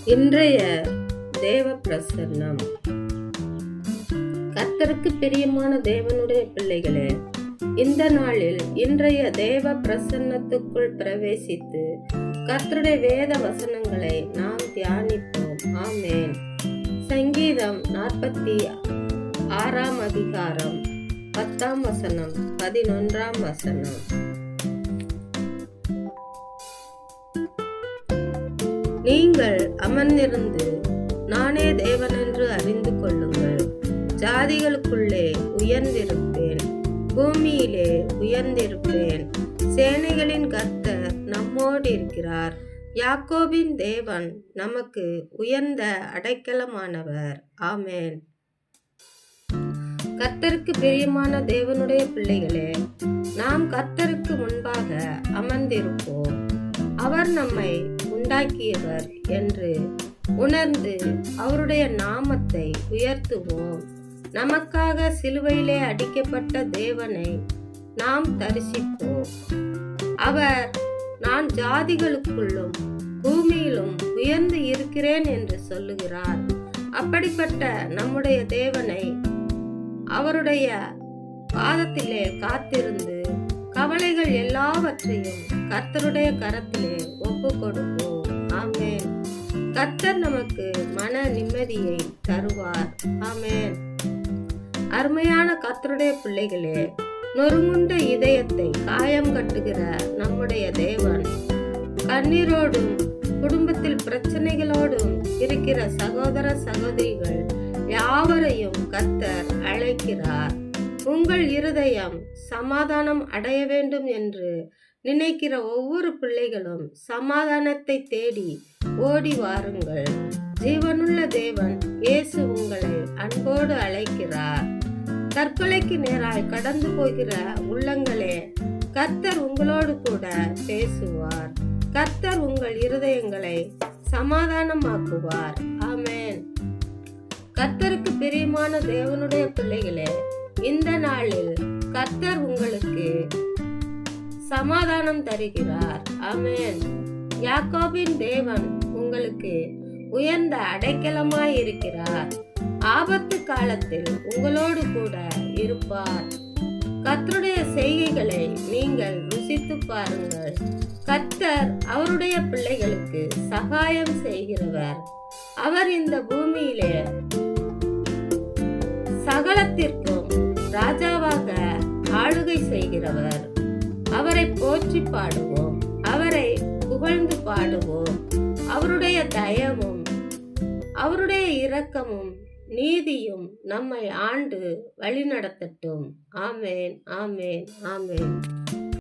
இன்றைய தேவ பிரசன்னம். கர்த்தருக்கு பிரியமான தேவனுடைய பிள்ளைகளே, இந்த நாளில் இன்றைய தேவ பிரசன்னத்துக்குள் பிரவேசித்து கர்த்தருடைய வேத வசனங்களை நாம் தியானிப்போம். ஆமென். சங்கீதம் 46 அதிகாரம் 10 வசனம் 11 வசனம். நீங்கள் அமர்ந்திருந்து நானே தேவனென்று அறிந்து கொள்ளுங்கள். ஜாதிகளுக்குள்ளே உயர்ந்திருப்பேன், பூமியிலே உயர்ந்திருப்பேன். சேனைகளின் கர்த்தர் நம்மோடு இருக்கிறார். யாக்கோபின் தேவன் நமக்கு உயர்ந்த அடைக்கலமானவர். ஆமென். கர்த்தருக்கு பிரியமான தேவனுடைய பிள்ளைகளே, நாம் கர்த்தருக்கு முன்பாக அமர்ந்திருப்போம். அவர் நம்மை உண்டாக்கியவர் என்று உணர்ந்து அவருடைய நாமத்தை உயர்த்துவோம். நமக்காக சிலுவையிலே அடிக்கப்பட்ட தேவனை நாம் தரிசிப்போம். அவர் நான் ஜாதிகளுக்குள்ளும் பூமியிலும் உயர்ந்து இருக்கிறேன் என்று சொல்லுகிறார். அப்படிப்பட்ட நம்முடைய தேவனை அவருடைய பாதத்திலே காத்திருந்து கவலைகள் எல்லாவற்றையும் கர்த்தருடைய கரத்திலே ஒப்பு கொடுப்போம். ஆமென். கர்த்தர் நமக்கு மன நிம்மதியை தருவார். ஆமென். அருமையான கர்த்தருடைய பிள்ளைகளே, நொறுங்குண்ட இதயத்தை காயம் கட்டுகிற நம்முடைய தேவன் கண்ணீரோடும் குடும்பத்தில் பிரச்சனைகளோடும் இருக்கிற சகோதர சகோதரிகள் யாவரையும் கர்த்தர் அழைக்கிறார். உங்கள் இருதயம் சமாதானம் அடைய வேண்டும் என்று நினைக்கிற ஒவ்வொரு பிள்ளைகளும் சமாதானத்தை தேடி ஓடி வாருங்கள். ஜீவனுள்ள தேவன் இயேசு உங்களை அன்போடு அழைக்கிறார். தற்கொலைக்கு நேராய் கடந்து போகிற உள்ளங்களே, கர்த்தர் உங்களோடு கூட பேசுவார். கர்த்தர் உங்கள் இருதயங்களை சமாதானமாக்குவார். ஆமென். கர்த்தருக்கு பிரியமான தேவனுடைய பிள்ளைகளே, இந்த நாளில் கர்த்தர் உங்களுக்கு சமாதானம் தருகிறார். ஆமென். யாக்கோபின் தேவன் உங்களுக்கு உயர்ந்த அடைக்கலமாய் இருக்கிறார். ஆபத்து காலத்தில் உங்களோடு கூட இருப்பார். கர்த்தருடைய செய்கைகளை நீங்கள் ருசித்து பாருங்கள். கர்த்தர் அவருடைய பிள்ளைகளுக்கு சகாயம் செய்கிறவர். அவர் இந்த பூமியிலே சகலத்திற்கும் ராஜாவாக ஆளுகை செய்கிறவர். அவரை போற்றி பாடுவோம், அவரை புகழ்ந்து பாடுவோம். அவருடைய தயவும் அவருடைய இரக்கமும் நீதியும் நம்மை ஆண்டு வழிநடத்தட்டும். ஆமென், ஆமென், ஆமென்.